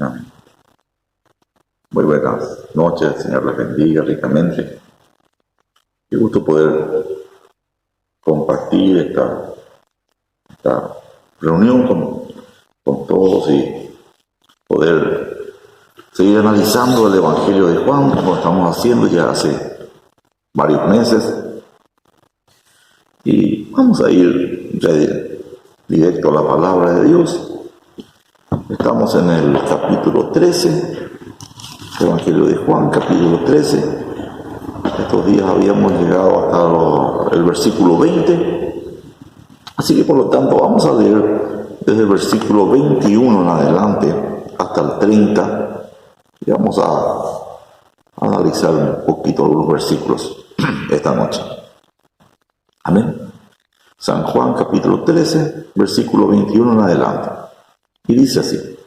Amén. Muy buenas noches, el Señor les bendiga ricamente. Qué gusto poder compartir esta reunión con todos y poder seguir analizando el Evangelio de Juan, como estamos haciendo ya hace varios meses. Y vamos a ir ya directo a la palabra de Dios. Estamos en el capítulo 13, Evangelio de Juan, capítulo 13. Estos días habíamos llegado hasta el versículo 20. Así que por lo tanto vamos a leer desde el versículo 21 en adelante hasta el 30. Y vamos a analizar un poquito algunos versículos esta noche. Amén. San Juan capítulo 13, versículo 21 en adelante. Y dice así: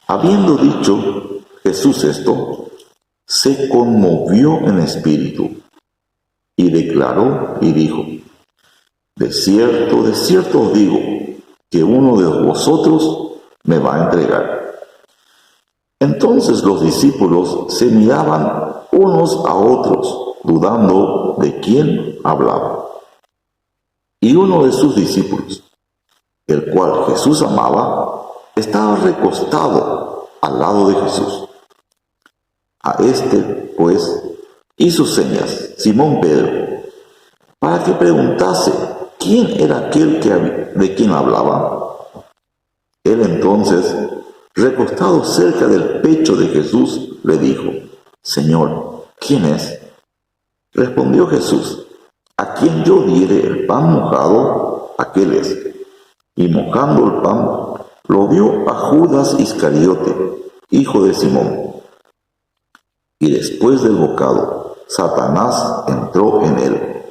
habiendo dicho Jesús esto, se conmovió en espíritu y declaró y dijo: de cierto os digo, que uno de vosotros me va a entregar. Entonces los discípulos se miraban unos a otros, dudando de quién hablaba. Y uno de sus discípulos, el cual Jesús amaba, estaba recostado al lado de Jesús. A este, pues, hizo señas Simón Pedro, para que preguntase quién era aquel de quien hablaba. Él entonces, recostado cerca del pecho de Jesús, le dijo: Señor, ¿quién es? Respondió Jesús: a quien yo diere el pan mojado, aquel es. Y mojando el pan, lo dio a Judas Iscariote, hijo de Simón. Y después del bocado, Satanás entró en él.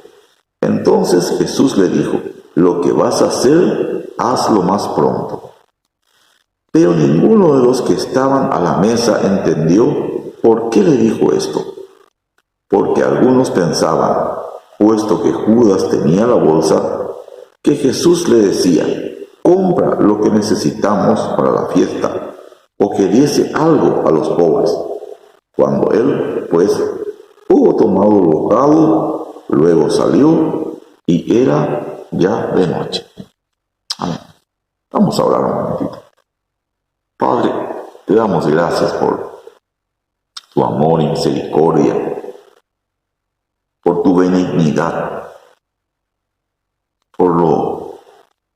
Entonces Jesús le dijo: lo que vas a hacer, hazlo más pronto. Pero ninguno de los que estaban a la mesa entendió por qué le dijo esto. Porque algunos pensaban, puesto que Judas tenía la bolsa, que Jesús le decía: compra lo que necesitamos para la fiesta, o que diese algo a los pobres. Cuando él, pues, hubo tomado el bocado, luego salió, y era ya de noche. Amén. Vamos a orar un momentito. Padre, te damos gracias por tu amor y misericordia, por tu benignidad, por lo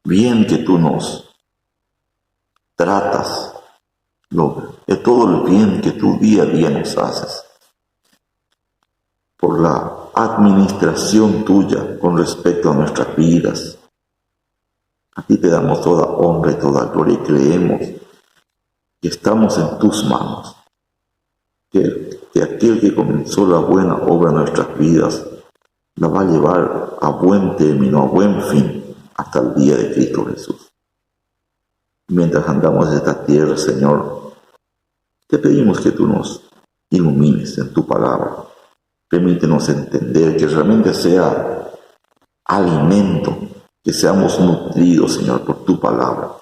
bien que tú nos tratas, de todo el bien que tú día a día nos haces, por la administración tuya con respecto a nuestras vidas. A ti te damos toda honra y toda gloria y creemos que estamos en tus manos, que aquel que comenzó la buena obra en nuestras vidas la va a llevar a buen término, a buen fin, hasta el día de Cristo Jesús. Mientras andamos en esta tierra, Señor, te pedimos que tú nos ilumines en tu palabra. Permítenos entender que realmente sea alimento, que seamos nutridos, Señor, por tu palabra.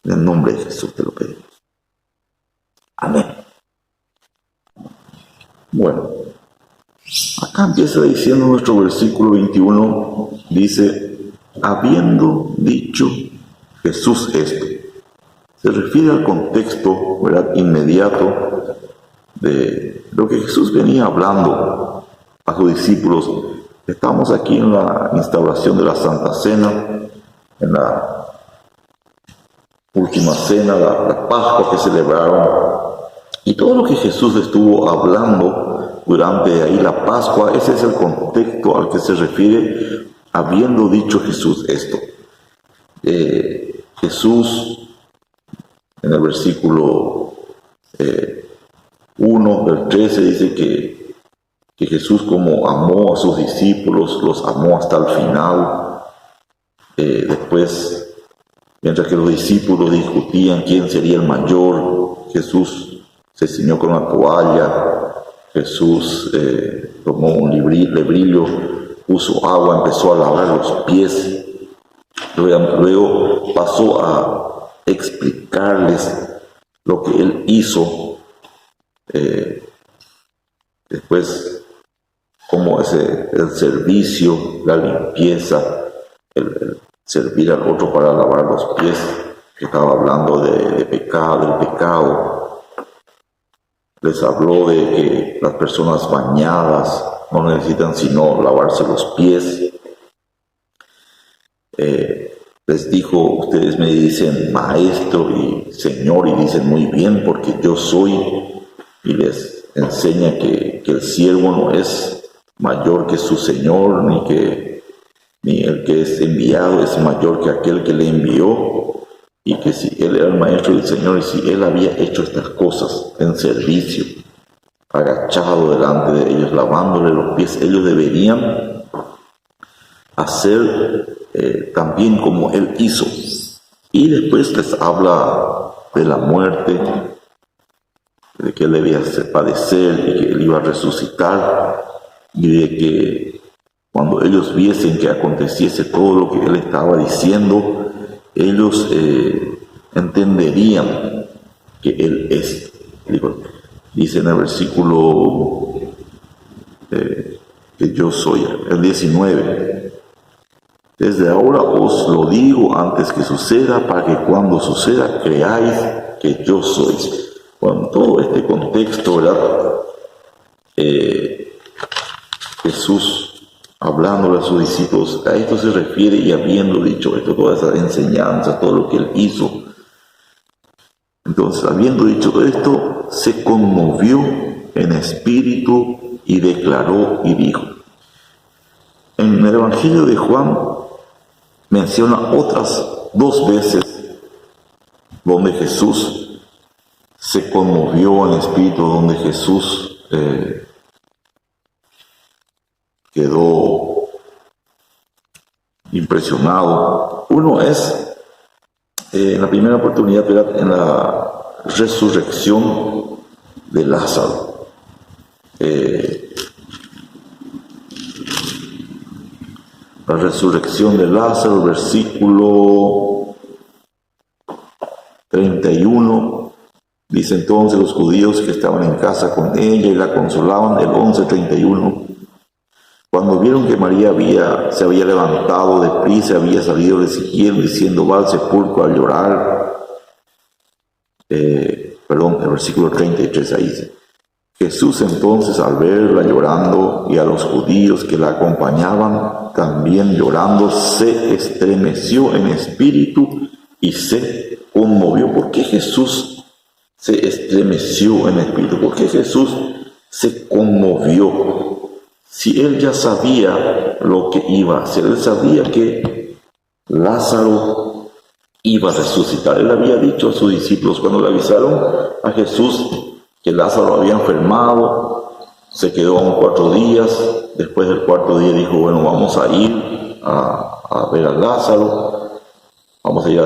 En el nombre de Jesús te lo pedimos. Amén. Bueno, acá empieza diciendo nuestro versículo 21, dice: habiendo dicho Jesús esto. Se refiere al contexto, ¿verdad?, inmediato de lo que Jesús venía hablando a sus discípulos. Estamos aquí en la instauración de la Santa Cena, en la última cena, la Pascua que celebraron. Y todo lo que Jesús estuvo hablando durante ahí la Pascua, ese es el contexto al que se refiere, habiendo dicho Jesús esto. Jesús, en el versículo 1 del 13, dice que Jesús, como amó a sus discípulos, los amó hasta el final. Después, mientras que los discípulos discutían quién sería el mayor, Jesús se ciñó con una toalla. Jesús tomó un lebrillo, puso agua, empezó a lavar los pies. Luego pasó explicarles lo que él hizo, después cómo es el servicio, la limpieza, el servir al otro para lavar los pies, que estaba hablando de pecado, del pecado. Les habló de que las personas bañadas no necesitan sino lavarse los pies. Les dijo, ustedes me dicen maestro y señor, y dicen muy bien porque yo soy, y les enseña que el siervo no es mayor que su señor, ni el que es enviado es mayor que aquel que le envió, y que si él era el maestro del Señor y si él había hecho estas cosas en servicio, agachado delante de ellos, lavándole los pies, ellos deberían hacer también como él hizo. Y después les habla de la muerte, de que él debía padecer y que él iba a resucitar, y de que cuando ellos viesen que aconteciese todo lo que él estaba diciendo, ellos entenderían que él es. Dice en el versículo que yo soy, el 19. Desde ahora os lo digo antes que suceda, para que cuando suceda creáis que yo soy. Bueno, en todo este contexto, ¿verdad? Jesús hablándole a sus discípulos, a esto se refiere, y habiendo dicho esto, toda esa enseñanza, todo lo que él hizo. Entonces, habiendo dicho esto, se conmovió en espíritu y declaró y dijo. En el Evangelio de Juan menciona otras 2 veces donde Jesús se conmovió en espíritu, donde Jesús quedó impresionado. Uno es en la primera oportunidad, en la resurrección de Lázaro. La resurrección de Lázaro, versículo 31, dice entonces los judíos que estaban en casa con ella y la consolaban, el 11:31. Cuando vieron que María se había levantado deprisa, había salido, le siguieron diciendo, va al sepulcro a llorar. El versículo 33 ahí dice. Jesús entonces, al verla llorando y a los judíos que la acompañaban también llorando, se estremeció en espíritu y se conmovió. ¿Por qué Jesús se estremeció en espíritu? ¿Por qué Jesús se conmovió? Si él ya sabía lo que iba a hacer, él sabía que Lázaro iba a resucitar. Él había dicho a sus discípulos cuando le avisaron a Jesús que Lázaro había enfermado, se quedó aún 4 días. Después del 4º día dijo, bueno, vamos a ir a ver a Lázaro, vamos a ir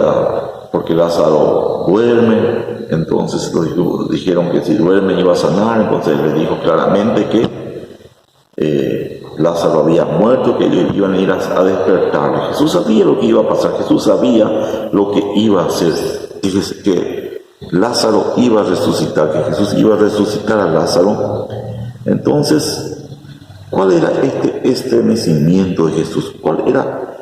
porque Lázaro duerme. Entonces los dijeron que si duerme iba a sanar. Entonces le dijo claramente que Lázaro había muerto, que ellos iban a ir a despertarlo. Jesús sabía lo que iba a pasar, Jesús sabía lo que iba a hacer. Fíjese que Lázaro iba a resucitar, que Jesús iba a resucitar a Lázaro. Entonces, ¿cuál era este estremecimiento de Jesús? ¿Cuál era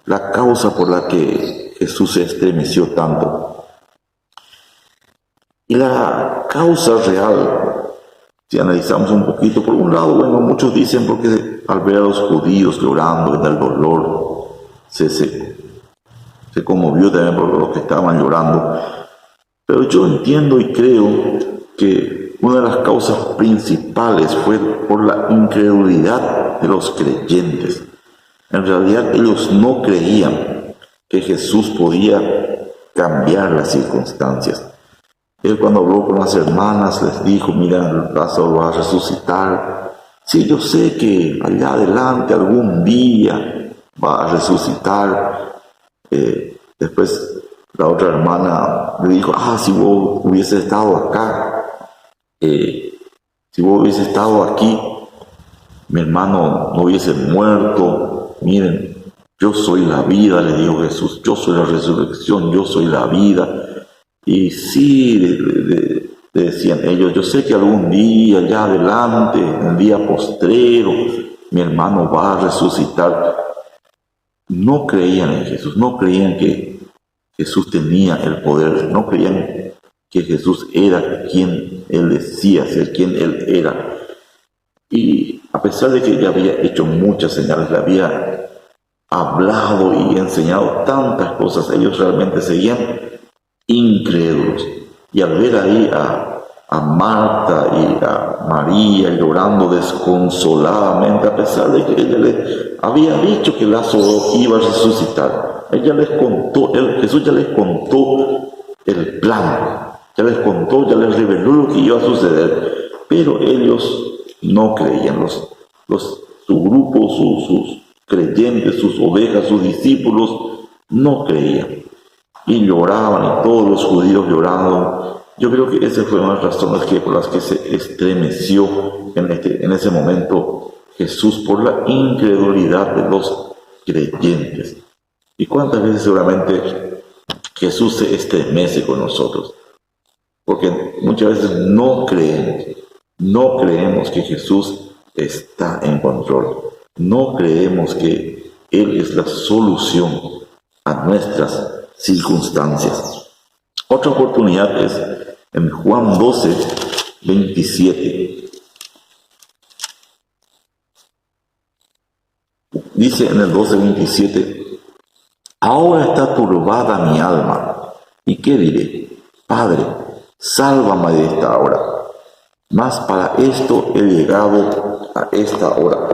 la causa por la que Jesús se estremeció tanto? Y la causa real, si analizamos un poquito, por un lado, bueno, muchos dicen porque al ver a los judíos llorando en el dolor, se conmovió también por los que estaban llorando. Pero yo entiendo y creo que una de las causas principales fue por la incredulidad de los creyentes. En realidad ellos no creían que Jesús podía cambiar las circunstancias. Él cuando habló con las hermanas les dijo, mira, Lázaro va a resucitar. Sí, yo sé que allá adelante algún día va a resucitar. Después la otra hermana le dijo, si vos hubieses estado acá, si vos hubieses estado aquí, mi hermano no hubiese muerto. Miren, Yo soy la vida, le dijo Jesús, yo soy la resurrección, yo soy la vida. Y sí, decían ellos, yo sé que algún día, ya adelante, en el día postrero, mi hermano va a resucitar. No creían en Jesús, no creían que Jesús tenía el poder, no creían que Jesús era quien Él decía ser, quien Él era. Y a pesar de que ya había hecho muchas señales, le había hablado y enseñado tantas cosas, ellos realmente seguían incrédulos. Y al ver ahí a Marta y a María llorando desconsoladamente, a pesar de que ella le había dicho que Lázaro iba a resucitar, ella les contó, Jesús ya les contó el plan, ya les contó, ya les reveló lo que iba a suceder, pero ellos no creían, su grupo, sus creyentes, sus ovejas, sus discípulos, no creían. Y lloraban, y todos los judíos lloraban. Yo creo que esas fueron las razones por las que se estremeció en ese momento Jesús por la incredulidad de los creyentes. ¿Y cuántas veces seguramente Jesús se estremece con nosotros? Porque muchas veces no creemos que Jesús está en control. No creemos que Él es la solución a nuestras circunstancias. Otra oportunidad es en Juan 12, 27. Dice en el 12, 27, ahora está turbada mi alma, ¿y qué diré? Padre, sálvame de esta hora, mas para esto he llegado a esta hora.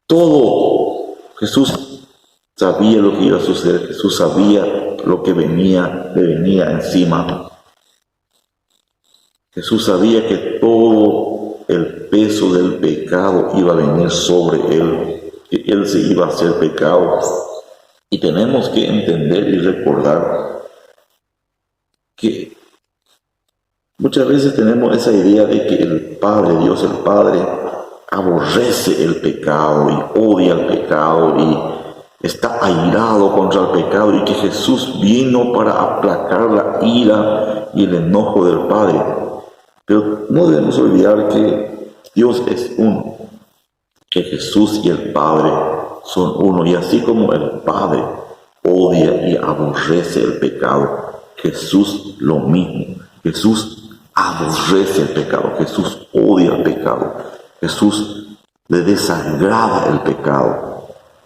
Todo Jesús sabía lo que iba a suceder, Jesús sabía lo que le venía encima. Jesús sabía que todo el peso del pecado iba a venir sobre Él, que Él se iba a hacer pecado. Y tenemos que entender y recordar que muchas veces tenemos esa idea de que el Padre, Dios el Padre, aborrece el pecado y odia el pecado y está airado contra el pecado, y que Jesús vino para aplacar la ira y el enojo del Padre. Pero no debemos olvidar que Dios es uno, que Jesús y el Padre son uno, y así como el Padre odia y aborrece el pecado, Jesús lo mismo. Jesús aborrece el pecado, Jesús odia el pecado, Jesús le desagrada el pecado.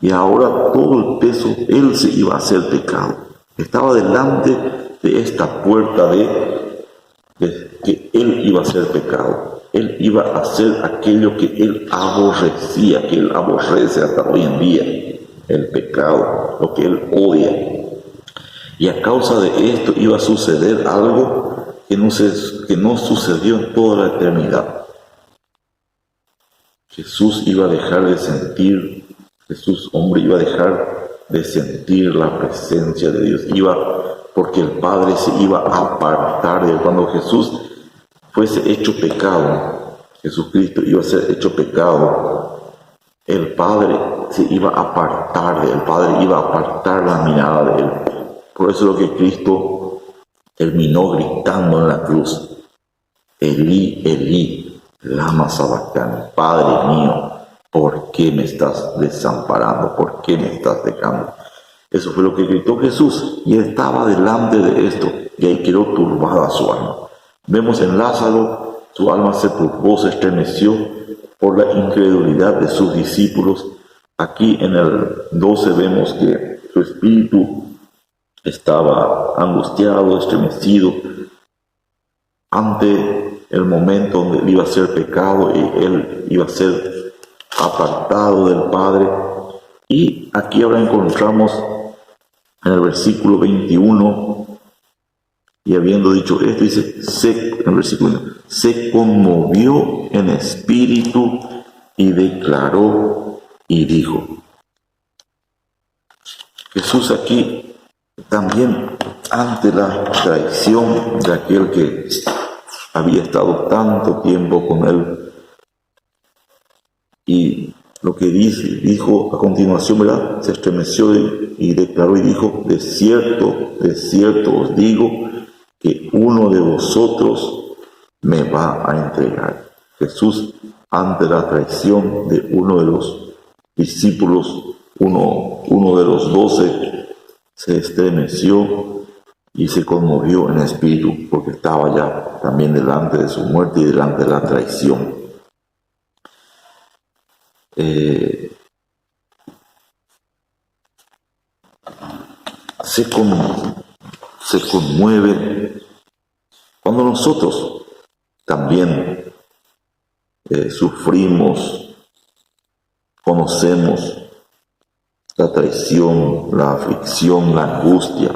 Y ahora todo el peso, Él se iba a hacer pecado. Estaba delante de esta puerta de que Él iba a hacer pecado. Él iba a hacer aquello que Él aborrecía, que Él aborrece hasta hoy en día, el pecado, lo que Él odia. Y a causa de esto iba a suceder algo que no sucedió en toda la eternidad. Jesús iba a dejar de sentir, Jesús, hombre, iba a dejar de sentir la presencia de Dios, porque el Padre se iba a apartar de Él. Cuando Jesús fuese hecho pecado, Jesucristo iba a ser hecho pecado, el Padre se iba a apartar de Él, el Padre iba a apartar la mirada de Él. Por eso es lo que Cristo terminó gritando en la cruz: Elí, Elí, lama sabactani, Padre mío, ¿por qué me estás desamparando? ¿Por qué me estás dejando? Eso fue lo que gritó Jesús, y Él estaba delante de esto, y ahí quedó turbada su alma. Vemos en Lázaro, su alma se turbó, se estremeció por la incredulidad de sus discípulos. Aquí en el 12 vemos que su espíritu estaba angustiado, estremecido ante el momento donde él iba a ser pecado y él iba a ser apartado del Padre. Y aquí ahora encontramos en el versículo 21, y habiendo dicho esto, dice, en el versículo 1, se conmovió en espíritu y declaró y dijo. Jesús aquí también, ante la traición de aquel que había estado tanto tiempo con él y lo que dijo a continuación, ¿verdad? Se estremeció y declaró y dijo, de cierto os digo que uno de vosotros me va a entregar. Jesús, ante la traición de uno de los discípulos, uno de los 12, se estremeció y se conmovió en espíritu, porque estaba ya también delante de su muerte y delante de la traición. Se conmueve cuando nosotros también sufrimos, conocemos la traición, la aflicción, la angustia.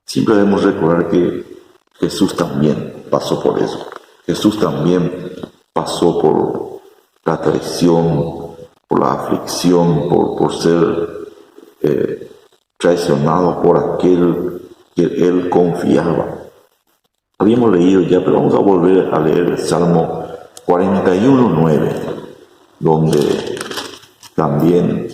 Siempre debemos recordar que Jesús también pasó por eso. Jesús también pasó por la traición, por la aflicción, por ser traicionado por aquel que él confiaba. Habíamos leído ya, pero vamos a volver a leer el Salmo 41:9, donde también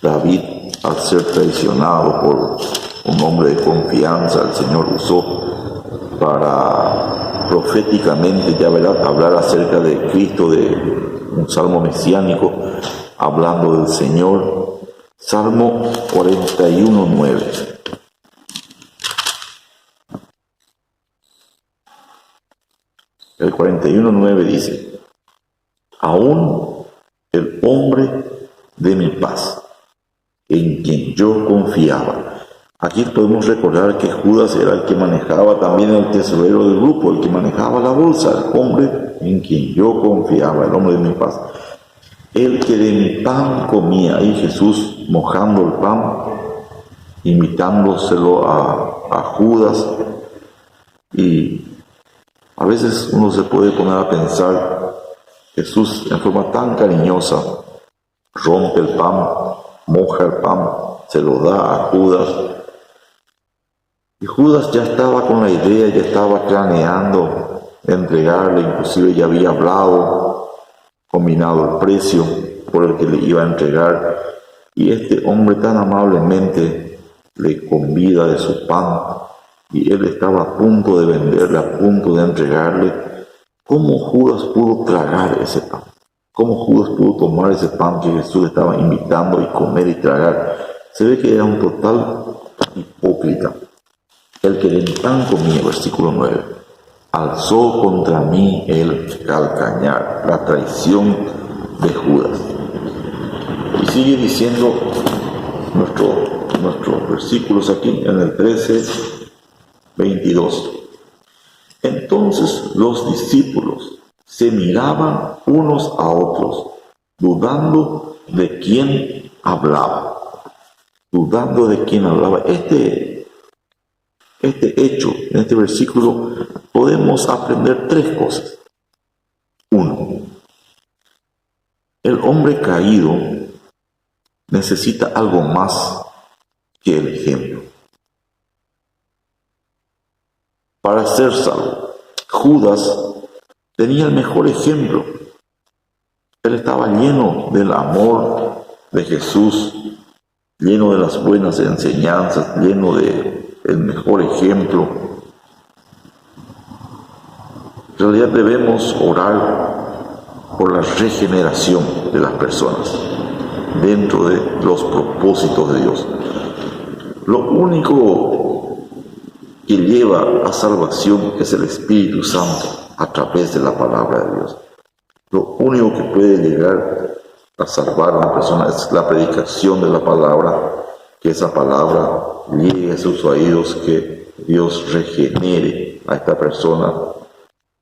David, al ser traicionado por un hombre de confianza, el Señor usó para proféticamente ya hablar acerca de Cristo, de un salmo mesiánico, hablando del Señor. Salmo 41:9. El 41:9 dice, aún el hombre de mi paz, en quien yo confiaba. Aquí podemos recordar que Judas era el que manejaba también el tesorero del grupo, el que manejaba la bolsa, el hombre en quien yo confiaba, el hombre de mi paz. El que de mi pan comía, y Jesús mojando el pan, invitándoselo a Judas. Y a veces uno se puede poner a pensar, Jesús en forma tan cariñosa rompe el pan, moja el pan, se lo da a Judas. Y Judas ya estaba con la idea, ya estaba planeando entregarle, inclusive ya había hablado, combinado el precio por el que le iba a entregar. Y este hombre tan amablemente le convida de su pan, y él estaba a punto de venderle, a punto de entregarle. ¿Cómo Judas pudo tragar ese pan? ¿Cómo Judas pudo tomar ese pan que Jesús le estaba invitando y comer y tragar? Se ve que era un total hipócrita. El que de mi pan comía, versículo 9, alzó contra mí el calcañar, la traición de Judas. Y sigue diciendo nuestros versículos aquí en el 13:22. Entonces los discípulos se miraban unos a otros, dudando de quién hablaba. Dudando de quién hablaba. Este hecho, en este versículo, podemos aprender 3 cosas. 1. El hombre caído necesita algo más que el ejemplo para ser salvo. Judas tenía el mejor ejemplo. Él estaba lleno del amor de Jesús, lleno de las buenas enseñanzas, lleno de el mejor ejemplo. En realidad debemos orar por la regeneración de las personas dentro de los propósitos de Dios. Lo único que lleva a salvación es el Espíritu Santo a través de la palabra de Dios. Lo único que puede llegar a salvar a una persona es la predicación de la palabra, que esa palabra llegue a sus oídos, que Dios regenere a esta persona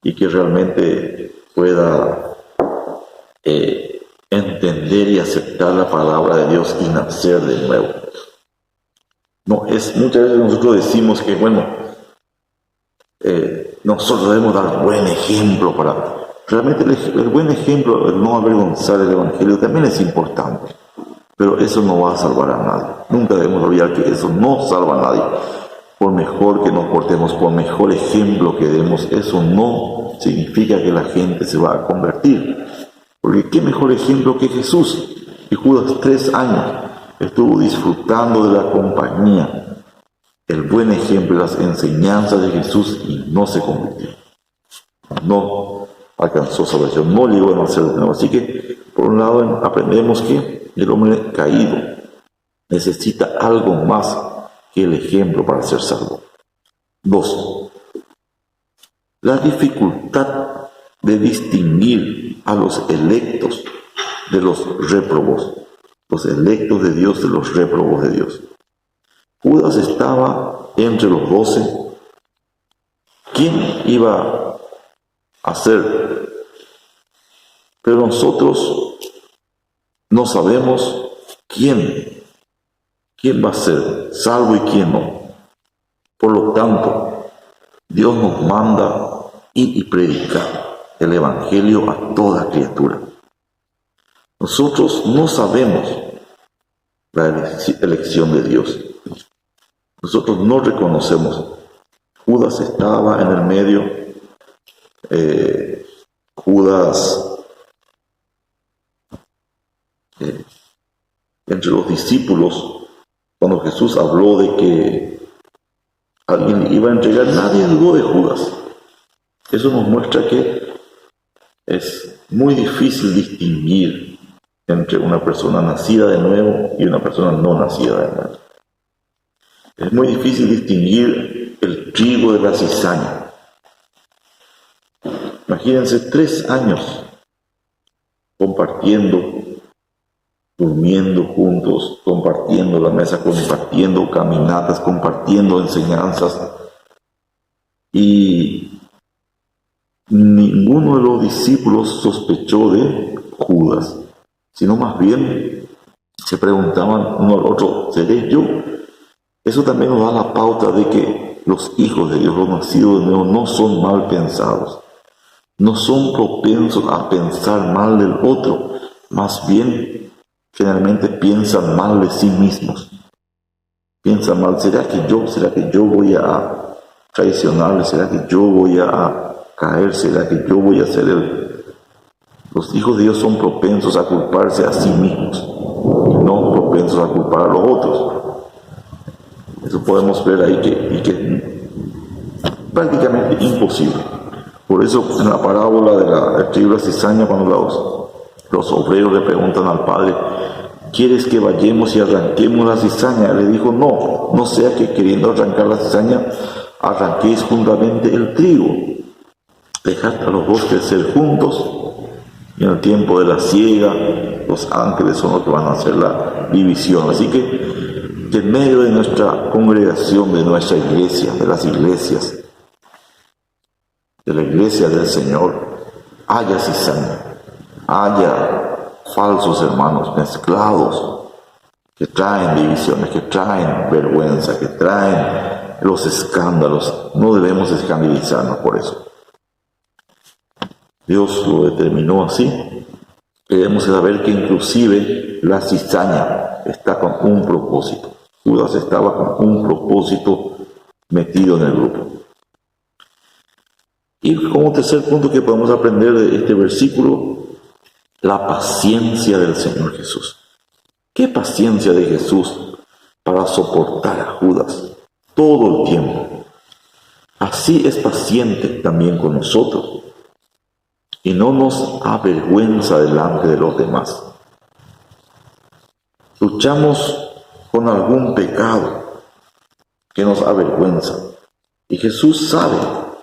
y que realmente pueda entender y aceptar la palabra de Dios y nacer de nuevo. Muchas veces nosotros decimos que, nosotros debemos dar buen ejemplo realmente el buen ejemplo, el no avergonzar el Evangelio también es importante, pero eso no va a salvar a nadie. Nunca debemos olvidar que eso no salva a nadie. Por mejor que nos portemos, por mejor ejemplo que demos, eso no significa que la gente se va a convertir, Porque qué mejor ejemplo que Jesús, que Judas 3 años estuvo disfrutando de la compañía, el buen ejemplo, las enseñanzas de Jesús, y no se convirtió. No alcanzó salvación, no llegó a nacer de nuevo. Así que, por un lado, aprendemos que el hombre caído necesita algo más que el ejemplo para ser salvo. 2. La dificultad de distinguir a los electos de los réprobos, los electos de Dios de los réprobos de Dios. Judas estaba entre los 12. ¿Quién iba a ser? Pero nosotros no sabemos quién va a ser salvo y quién no. Por lo tanto, Dios nos manda ir y predicar el Evangelio a toda criatura. Nosotros no sabemos la elección de Dios. Nosotros no reconocemos. Judas estaba en el medio. Judas entre los discípulos, cuando Jesús habló de que alguien iba a entregar, nadie dudó de Judas. Eso nos muestra que es muy difícil distinguir entre una persona nacida de nuevo y una persona no nacida de nuevo. Es muy difícil distinguir el trigo de la cizaña. Imagínense 3 años compartiendo, durmiendo juntos, compartiendo la mesa, compartiendo caminatas, compartiendo enseñanzas, y ninguno de los discípulos sospechó de Judas, sino más bien se preguntaban uno al otro, ¿seré yo? Eso también nos da la pauta de que los hijos de Dios, los nacidos de nuevo, no son mal pensados, no son propensos a pensar mal del otro, más bien generalmente piensan mal de sí mismos. Piensan mal, ¿será que yo voy a traicionarle? ¿Será que yo voy a caer? ¿Será que yo voy a ser él? Los hijos de Dios son propensos a culparse a sí mismos y no propensos a culpar a los otros. Eso podemos ver ahí que es prácticamente imposible. Por eso en la parábola del trigo y la cizaña, cuando los obreros le preguntan al padre, ¿quieres que vayamos y arranquemos la cizaña? Le dijo, no sea que queriendo arrancar la cizaña, arranquéis juntamente el trigo. Dejad a los dos crecer juntos, y en el tiempo de la siega, los ángeles son los que van a hacer la división. Así que en medio de nuestra congregación, de nuestra iglesia, de las iglesias, de la iglesia del Señor, haya cizaña, haya falsos hermanos mezclados que traen divisiones, que traen vergüenza, que traen los escándalos. No debemos escandalizarnos por eso. Dios lo determinó así. Debemos saber que inclusive la cizaña está con un propósito. Judas estaba con un propósito metido en el grupo. Y como tercer punto que podemos aprender de este versículo, la paciencia del Señor Jesús. ¿Qué paciencia de Jesús para soportar a Judas todo el tiempo? Así es paciente también con nosotros y no nos avergüenza delante de los demás. Luchamos con algún pecado que nos avergüenza y Jesús sabe,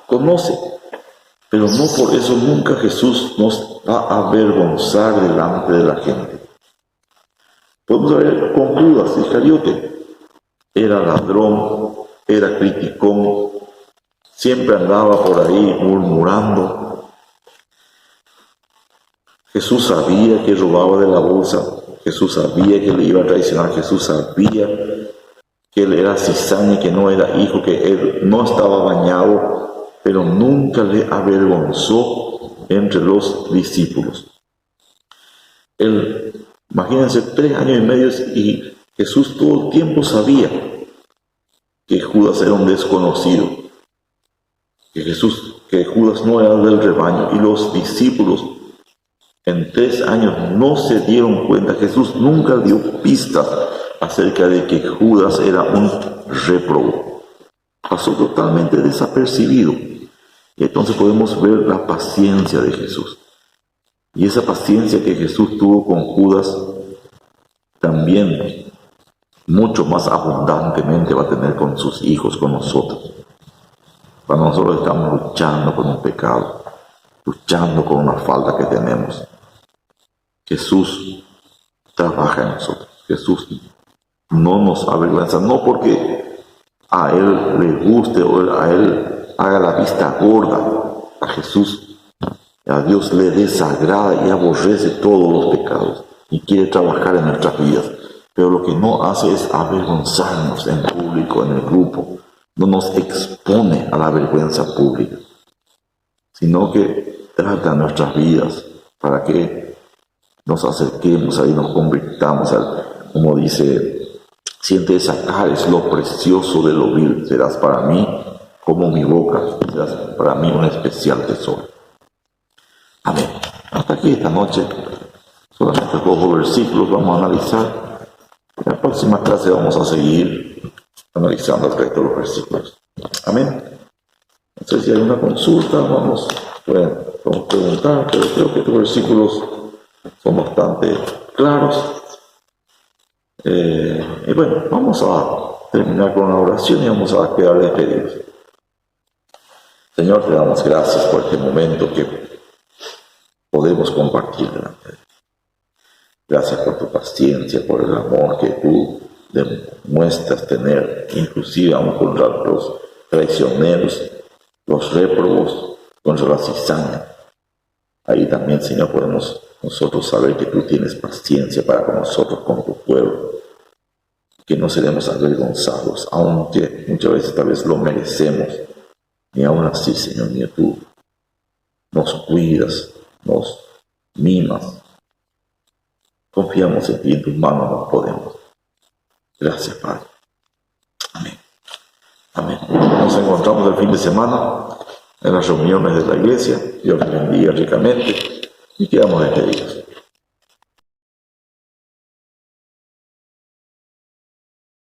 conoce, pero no por eso nunca Jesús nos va a avergonzar delante de la gente. Podemos ver con Judas Iscariote. Era ladrón, era criticón, siempre andaba por ahí murmurando. Jesús sabía que robaba de la bolsa, Jesús sabía que le iba a traicionar, Jesús sabía que él era cizaña, que no era hijo, que él no estaba bañado, pero nunca le avergonzó entre los discípulos. Imagínense, 3 años y medio y Jesús todo el tiempo sabía que Judas era un desconocido, que Judas no era del rebaño, y los discípulos En 3 años no se dieron cuenta. Jesús nunca dio pistas acerca de que Judas era un réprobo. Pasó totalmente desapercibido. Y entonces podemos ver la paciencia de Jesús. Y esa paciencia que Jesús tuvo con Judas, también mucho más abundantemente va a tener con sus hijos, con nosotros. Cuando nosotros estamos luchando con un pecado, luchando con una falta que tenemos, Jesús trabaja en nosotros. Jesús no nos avergüenza, no porque a Él le guste o a Él haga la vista gorda. A Jesús, a Dios le desagrada y aborrece todos los pecados y quiere trabajar en nuestras vidas. Pero lo que no hace es avergonzarnos en público, en el grupo. No nos expone a la vergüenza pública, sino que trata nuestras vidas para que nos acerquemos ahí, nos convirtamos al, como dice, siente sacar es lo precioso de lo vil, serás para mí como mi boca, serás para mí un especial tesoro. Amén. Hasta aquí esta noche, solamente 2 versículos vamos a analizar. En la próxima clase vamos a seguir analizando el resto de los versículos. Amén. No sé si hay una consulta, vamos a preguntar, pero creo que estos versículos son bastante claros. Y bueno, vamos a terminar con una oración y vamos a quedar despedidos. Señor, te damos gracias por este momento que podemos compartir delante de ti. Gracias por tu paciencia, por el amor que tú demuestras tener, inclusive aún contra los traicioneros, los réprobos, contra la cizaña. Ahí también, Señor, podemos nosotros saber que tú tienes paciencia para con nosotros, con tu pueblo, que no seremos avergonzados, aunque muchas veces tal vez lo merecemos. Y aún así, Señor mío, tú nos cuidas, nos mimas. Confiamos en ti, en tus manos nos podemos. Gracias, Padre. Amén. Amén. Nos encontramos el fin de semana en las reuniones de la iglesia. Dios les bendiga ricamente y quedamos despedidos.